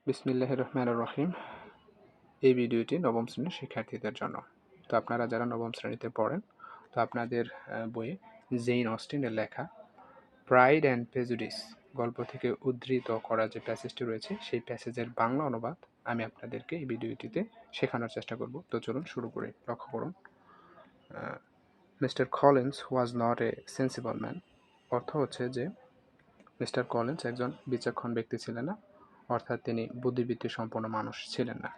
বিসমিল্লাহির রহমানির রহিম। এই ভিডিওটি নবম শ্রেণীর শিক্ষার্থীদের জন্য। তো আপনারা যারা নবম শ্রেণীতে পড়েন, তো আপনাদের বইয়ে জেইন অস্টিনের লেখা প্রাইড অ্যান্ড প্রেজুডিস গল্প থেকে উদ্ধৃত করা যে প্যাসেজটি রয়েছে, সেই প্যাসেজের বাংলা অনুবাদ আমি আপনাদেরকে এই ভিডিওটিতে শেখানোর চেষ্টা করব। তো চলুন শুরু করি। লক্ষ্য করুন, mister Collins was not a sensible man. অর্থ হচ্ছে যে মিস্টার কলিন্স একজন বিচক্ষণ ব্যক্তি ছিলেন না, অর্থাৎ তিনি বুদ্ধিবৃত্তি সম্পন্ন মানুষ ছিলেন না।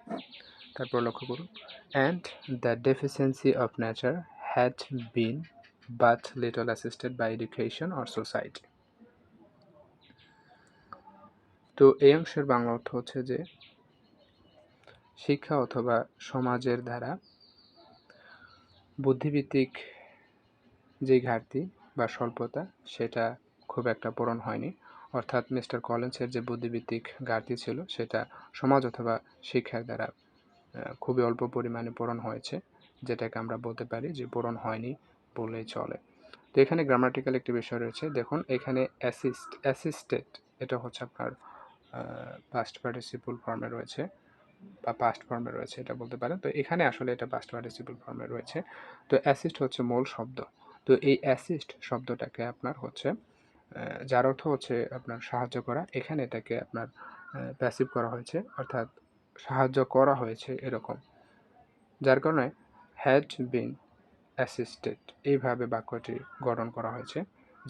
তারপর লক্ষ্য করুন, and the deficiency of nature had been but little assisted by education or society. তো এই অংশের বাংলা অর্থ হচ্ছে যে শিক্ষা অথবা সমাজের দ্বারা বুদ্ধিভিত্তিক যে ঘাটতি বা স্বল্পতা সেটা খুব একটা পূরণ হয়নি। অর্থাৎ মিস্টার কলিন্সের যে বুদ্ধিভিত্তিক ঘাটতি ছিল সেটা সমাজ অথবা শিক্ষার দ্বারা খুবই অল্প পরিমাণে পূরণ হয়েছে, যেটাকে আমরা বলতে পারি যে পূরণ হয়নি বললেই চলে। তো এখানে গ্রামাটিক্যাল একটি বিষয় রয়েছে। দেখুন এখানে অ্যাসিস্টেড এটা হচ্ছে আপনার পাস্ট পার্টিসিপল ফর্মে রয়েছে বা পাস্ট ফর্মে রয়েছে, এটা বলতে পারেন। তো এখানে আসলে এটা পাস্ট পার্টিসিপল ফর্মে রয়েছে। তো অ্যাসিস্ট হচ্ছে মূল শব্দ। তো এই অ্যাসিস্ট শব্দটাকে আপনার হচ্ছে যার অর্থ হচ্ছে আপনার সাহায্য করা, এখানে এটাকে আপনার প্যাসিভ করা হয়েছে, অর্থাৎ সাহায্য করা হয়েছে এরকম, যার কারণে হ্যাড বিন অ্যাসিস্টেড এইভাবে বাক্যটি গঠন করা হয়েছে,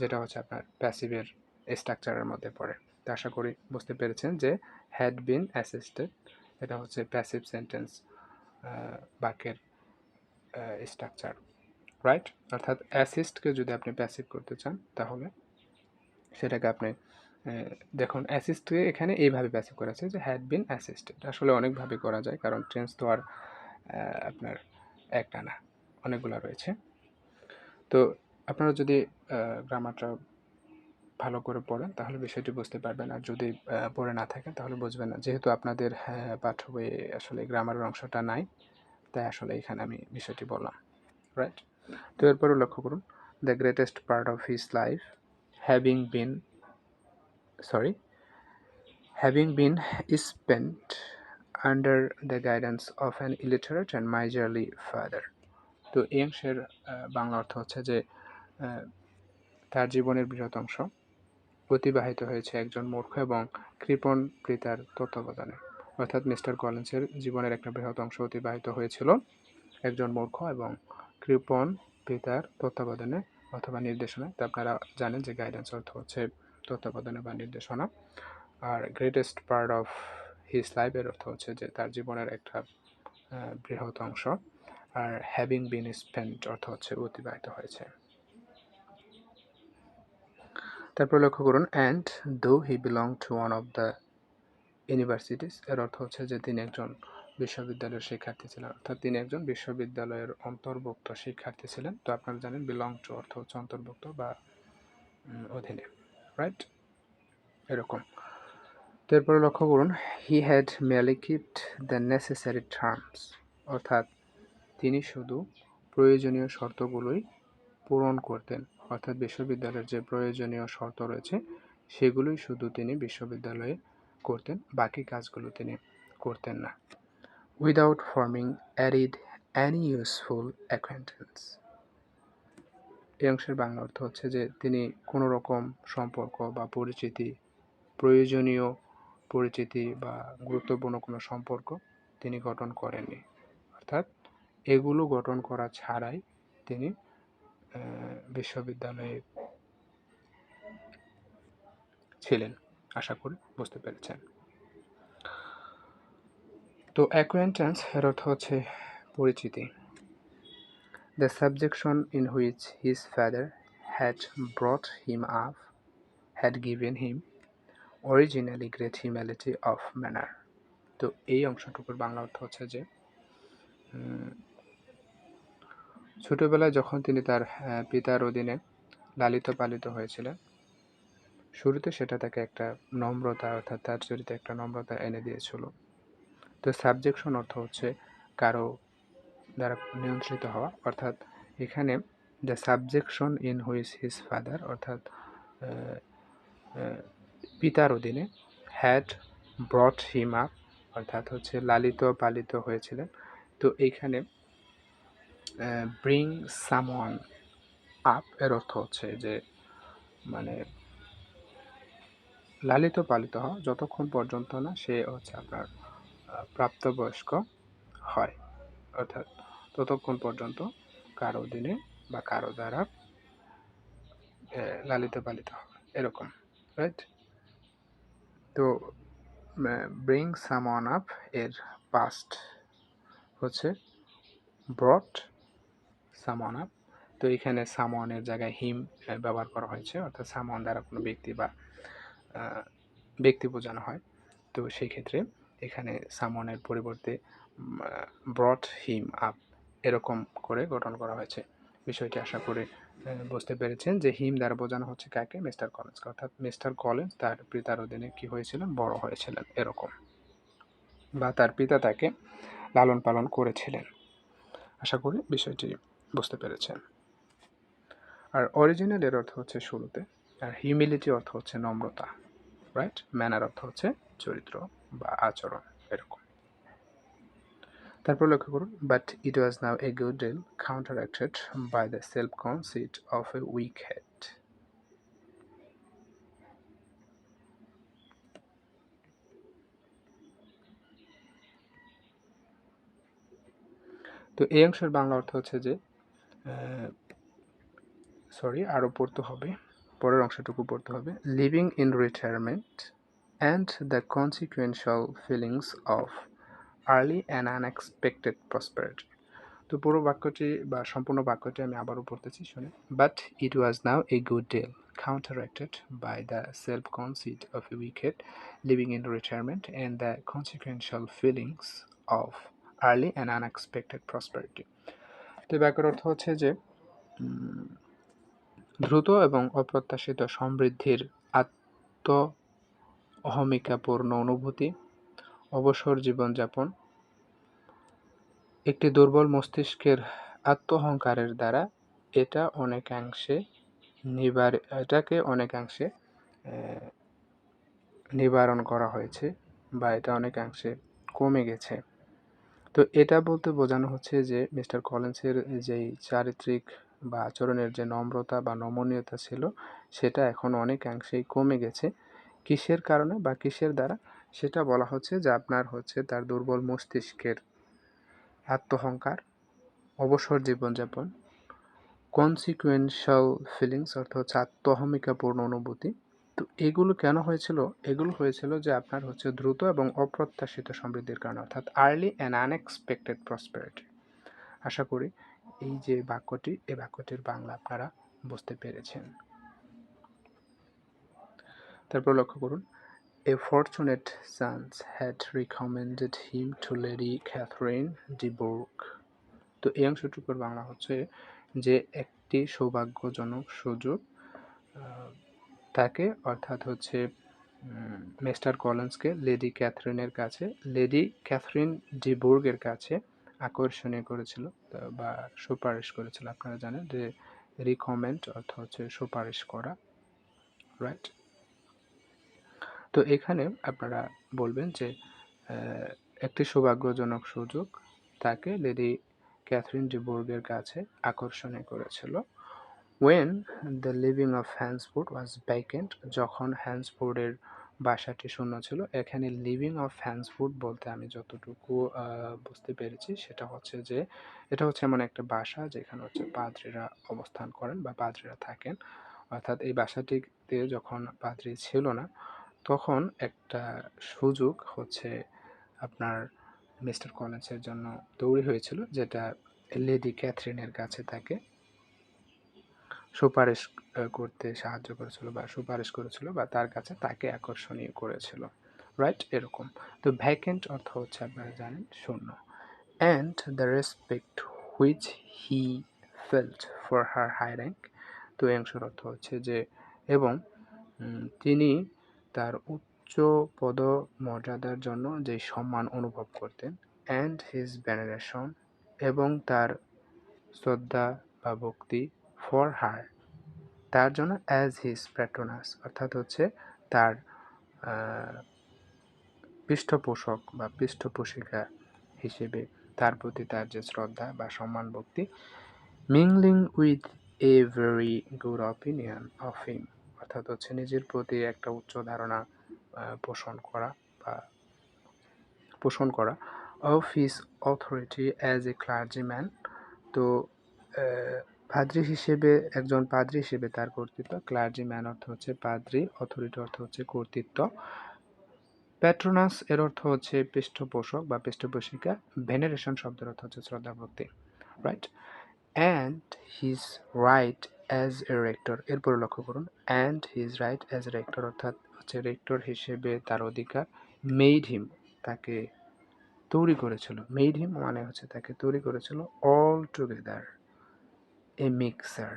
যেটা হচ্ছে আপনার প্যাসিভের স্ট্রাকচারের মধ্যে পড়ে। তো আশা করি বুঝতে পেরেছেন যে হ্যাড বিন অ্যাসিস্টেড এটা হচ্ছে প্যাসিভ সেন্টেন্স বাক্যের স্ট্রাকচার, রাইট? অর্থাৎ অ্যাসিস্টকে যদি আপনি প্যাসিভ করতে চান তাহলে সেটাকে আপনি দেখুন অ্যাসিস্টকে এখানে এইভাবে প্যাসিভ করা আছে যে হ্যাড বিন অ্যাসিস্টেড। আসলে অনেকভাবে করা যায়, কারণ টেন্স তো আর আপনার একটা না, অনেকগুলো রয়েছে। তো আপনারা যদি গ্রামারটা ভালো করে পড়েন তাহলে বিষয়টি বুঝতে পারবেন, আর যদি পড়ে না থাকেন তাহলে বুঝবেন না। যেহেতু আপনাদের পাঠ্য বইয়ে আসলে গ্রামারের অংশটা নাই, তাই আসলে এখানে আমি বিষয়টি বললাম, রাইট? তো এরপরে লক্ষ্য করুন, the greatest part of his life having been spent under the guidance of an illiterate and miserly father. তো এই অংশের বাংলা অর্থ হচ্ছে যে তার জীবনের বৃহৎ অংশ অতিবাহিত হয়েছে একজন মূর্খ এবং কৃপণ পিতার তত্ত্বাবধানে। অর্থাৎ মিস্টার কলিন্সের জীবনের একটা বৃহৎ অংশ অতিবাহিত হয়েছিল একজন মূর্খ এবং কৃপণ পিতার তত্ত্বাবধানে অথবা নির্দেশনায়। তো আপনারা জানেন যে গাইডেন্স অর্থ হচ্ছে তত্ত্বাবধানে বা নির্দেশনা, আর greatest part of his life এর অর্থ হচ্ছে যে তার জীবনের একটা বৃহৎ অংশ, আর হ্যাভিং বিন স্পেন্ট অর্থ হচ্ছে অতিবাহিত হয়েছে। তারপর লক্ষ্য করুন, and though he belong to one of the universities এর অর্থ হচ্ছে যে তিনি একজন বিশ্ববিদ্যালয়ের শিক্ষার্থী ছিলেন, অর্থাৎ তিনি একজন বিশ্ববিদ্যালয়ের অন্তর্ভুক্ত শিক্ষার্থী ছিলেন। তো আপনারা জানেন বিলং টু অর্থ হচ্ছে অন্তর্ভুক্ত বা অধীনে, রাইট? এরকম। তো এরপরে লক্ষ্য করুন, he had merely kept the necessary terms, অর্থাৎ তিনি শুধু প্রয়োজনীয় শর্তগুলোই পূরণ করতেন। অর্থাৎ বিশ্ববিদ্যালয়ের যে প্রয়োজনীয় শর্ত রয়েছে সেগুলোই শুধু তিনি বিশ্ববিদ্যালয়ে করতেন, বাকি কাজগুলো তিনি করতেন না। Without forming any useful acquaintance, এই অংশের বাংলা অর্থ হচ্ছে যে তিনি কোনো রকম সম্পর্ক বা প্রয়োজনীয় পরিচিতি বা গুরুত্বপূর্ণ কোনো সম্পর্ক তিনি গঠন করেননি। অর্থাৎ এগুলো গঠন করা ছাড়াই তিনি বিশ্ববিদ্যালয়ে ছিলেন। আশা করি বুঝতে পেরেছেন। তো অ্যাকোয়েন্টেন্স এর অর্থ হচ্ছে পরিচিতি। The subjection in which his father had brought him up had given him originally great humility of manner. তো এই অংশটুকুর বাংলা অর্থ হচ্ছে যে ছোটবেলায় যখন তিনি তার পিতার অধীনে লালিত পালিত হয়েছিলেন, শুরুতে সেটা তাকে একটা নম্রতা, অর্থাৎ তার চরিত্রে একটা নম্রতা এনে দিয়েছিল। তো সাবজেকশন অর্থ হচ্ছে কারো দ্বারা নিয়ন্ত্রিত হওয়া, অর্থাৎ এখানে the subjection in which his father অর্থাৎ পিতার অধীনে হ্যাড ব্রট হিম আপ, অর্থাৎ হচ্ছে লালিত পালিত হয়েছিলেন। তো এইখানে ব্রিং সামওয়ান আপ এর অর্থ হচ্ছে যে মানে লালিত পালিত হওয়া যতক্ষণ পর্যন্ত না সে হচ্ছে আপনার প্রাপ্তবয়স্ক হয়, অর্থাৎ ততক্ষণ পর্যন্ত কারো দিনে বা কারো দ্বারা লালিত পালিত হবে এরকম, রাইট? তো ব্রিং সামওয়ান আপ এর পাস্ট হচ্ছে ব্রট সামওয়ান আপ। তো এখানে সামওয়ানের জায়গায় হিম ব্যবহার করা হয়েছে, অর্থাৎ সামওয়ান দ্বারা কোনো ব্যক্তি বা ব্যক্তি বোঝানো হয়। তো সেই ক্ষেত্রে এখানে সামওয়ানের পরিবর্তে ব্রট হিম আপ এরকম করে গঠন করা হয়েছে। বিষয়টি আশা করি বুঝতে পেরেছেন যে হিম দ্বারা বোঝানো হচ্ছে কাকে? মিস্টার কলিন্সকে, অর্থাৎ মিস্টার কলিন্স তার পিতার অধীনে কি হয়েছিলেন? বড় হয়েছিলেন এরকম, বা তার পিতা তাকে লালন পালন করেছিলেন। আশা করি বিষয়টি বুঝতে পেরেছেন। আর অরিজিনাল এর অর্থ হচ্ছে শুরুতে, আর হিউমিলিটি অর্থ হচ্ছে নম্রতা, রাইট? ম্যানার অর্থ হচ্ছে চরিত্র বা আচরণ এরকম। তারপর লক্ষ্য করুন, but it was now a good deal counteracted by the self conceit of a weak head. তো এই অংশের বাংলা অর্থ হচ্ছে যে আরও পড়তে হবে, পরের অংশটুকু পড়তে হবে। Living in retirement and the consequential feelings of early and unexpected prosperity. তো পুরো বাক্যটি বা সম্পূর্ণ বাক্যটি আমি আবারও পড়তেছি, শুনে। But it was now a good deal counteracted by the self-conceit of a wicked living in retirement and the consequential feelings of early and unexpected prosperity. তো বাক্যের অর্থ হচ্ছে যে দ্রুত এবং অপ্রত্যাশিত সমৃদ্ধির আত্ম অহমিকাপূর্ণ অনুভূতি, অবসর জীবনযাপন, একটি দুর্বল মস্তিষ্কের আত্মহংকারের দ্বারা এটাকে অনেকাংশে নিবারণ করা হয়েছে, বা এটা অনেকাংশে কমে গেছে। তো এটা বলতে বোঝানো হচ্ছে যে মিস্টার কলিন্সের যেই চারিত্রিক বা আচরণের যে নম্রতা বা নমনীয়তা ছিল, সেটা এখন অনেকাংশেই কমে গেছে। কিসের কারণে বা কিসের দ্বারা? সেটা বলা হচ্ছে যে আপনার হচ্ছে তার দুর্বল মস্তিষ্কের আত্মহংকার, অবসর জীবনযাপন, কনসিকুয়েন্সিয়াল ফিলিংস অর্থ হচ্ছে আত্মহমিকাপূর্ণ অনুভূতি। তো এগুলো কেন হয়েছিল? এগুলো হয়েছিল যে আপনার হচ্ছে দ্রুত এবং অপ্রত্যাশিত সমৃদ্ধির কারণে, অর্থাৎ আর্লি অ্যান্ড আনএক্সপেক্টেড প্রসপেরিটি। আশা করি এই যে বাক্যটি, এই বাক্যটির বাংলা আপনারা বুঝতে পেরেছেন। তারপর লক্ষ্য করুন, A fortunate chance had recommended him to Lady Catherine de Bourgh. তো এই অংশটুকুর বাংলা হচ্ছে যে একটি সৌভাগ্যজনক সুযোগ তাকে, অর্থাৎ হচ্ছে মিস্টার কলিন্সকে লেডি ক্যাথরিন ডি বুর্গের কাছে আকর্ষণীয় করেছিল বা সুপারিশ করেছিল। আপনারা জানেন যে রিকমেন্ড অর্থ হচ্ছে সুপারিশ করা, রাইট? তো এখানে আপনারা বলবেন যে একটি সৌভাগ্যজনক সুযোগ তাকে লেডি ক্যাথরিন ডি বুর্গের কাছে আকর্ষণীয় করেছিল। When the living of Hansford was vacant, যখন হ্যান্সফোর্ডের বাসাটি শূন্য ছিল। এখানে লিভিং অফ হ্যান্সফোর্ড বলতে আমি যতটুকু বুঝতে পেরেছি সেটা হচ্ছে যে এটা হচ্ছে এমন একটা বাসা যেখানে হচ্ছে পাদ্রীরা অবস্থান করেন বা পাদ্রীরা থাকেন, অর্থাৎ এই বাসাটিতে যখন পাদ্রী ছিল না তখন একটা সুযোগ হচ্ছে আপনার মিস্টার কলিন্সের জন্য তৈরি হয়েছিল, যেটা লেডি ক্যাথরিনের কাছে তাকে সুপারিশ করতে সাহায্য করেছিল বা সুপারিশ করেছিল বা তার কাছে তাকে আকর্ষণীয় করেছিল, রাইট? এরকম। তো ভ্যাকেন্ট অর্থ হচ্ছে আপনারা জানেন শূন্য। And the respect which he felt for her high rank. তো এই অংশের অর্থ হচ্ছে যে এবং তিনি তার উচ্চ পদমর্যাদার জন্য যে সম্মান অনুভব করতেন, অ্যান্ড হিজ ভেনারেশন এবং তার শ্রদ্ধা বা ভক্তি, ফর হার তার জন্য, অ্যাজ হিজ প্যাট্রোনাস অর্থাৎ হচ্ছে তার পৃষ্ঠপোষক বা পৃষ্ঠপোষিকা হিসেবে তার প্রতি তার যে শ্রদ্ধা বা সম্মান ভক্তি, mingling with a very good opinion of him, অর্থাৎ হচ্ছে নিজের প্রতি একটা উচ্চ ধারণা পোষণ করা of his authority as a clergyman. তো একজন পাদ্রী হিসেবে তার কর্তৃত্ব, ক্লার্জিম্যান অর্থ হচ্ছে পাদ্রী, অথরিটি অর্থ হচ্ছে কর্তৃত্ব, প্যাট্রোনাস এর অর্থ হচ্ছে পৃষ্ঠপোষক বা পৃষ্ঠপোষিকা, ভেনারেশন শব্দের অর্থ হচ্ছে শ্রদ্ধা ভক্তি, right. And his right as a rector, এরপরে লক্ষ্য করুন, and his right as a rector অর্থাৎ হচ্ছে রেক্টর হিসেবে তার অধিকার, মেড হিম তাকে তৈরি করেছিল, মেড হিম মানে হচ্ছে তাকে তৈরি করেছিল, অল টুগেদার এ মিক্সার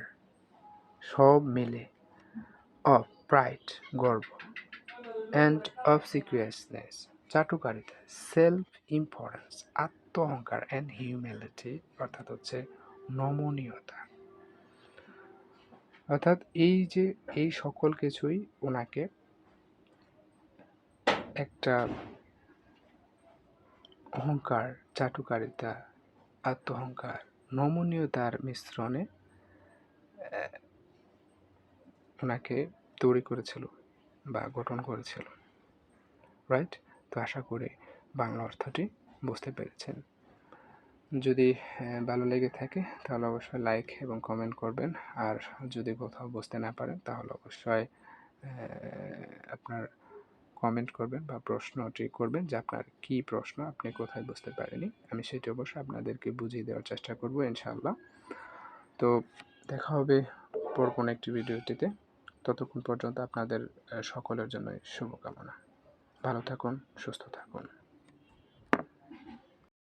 সব মিলে, অফ প্রাইড গর্ব, অ্যান্ড অবসিকুয়াসনেস চাটুকারিতা, সেলফ ইম্পর্টেন্স আত্ম অহংকার, অ্যান্ড হিউম্যালিটি অর্থাৎ হচ্ছে নমনীয়তা। অর্থাৎ এই সকল কিছুই ওনাকে একটা অহংকার, চাটুকারিতা, আত্মহংকার, নমনীয়তার মিশ্রণে ওনাকে তৈরি করেছিল বা গঠন করেছিল, রাইট। তো আশা করি বাংলা অর্থটি বুঝতে পেরেছেন। যদি ভালো লেগে থাকে তাহলে অবশ্যই লাইক এবং কমেন্ট করবেন, আর যদি কোথাও বুঝতে না পারেন তাহলে অবশ্যই আপনার কমেন্ট করবেন বা প্রশ্নটি করবেন যে আপনার কি প্রশ্ন, আপনি কোথায় বুঝতে পারেনি, আমি সেটি অবশ্যই আপনাদেরকে বুঝিয়ে দেওয়ার চেষ্টা করব ইনশাআল্লাহ। তো দেখা হবে পর কোনো একটি ভিডিওটিতে, ততক্ষণ পর্যন্ত আপনাদের সকলের জন্য শুভকামনা। ভালো থাকুন, সুস্থ থাকুন।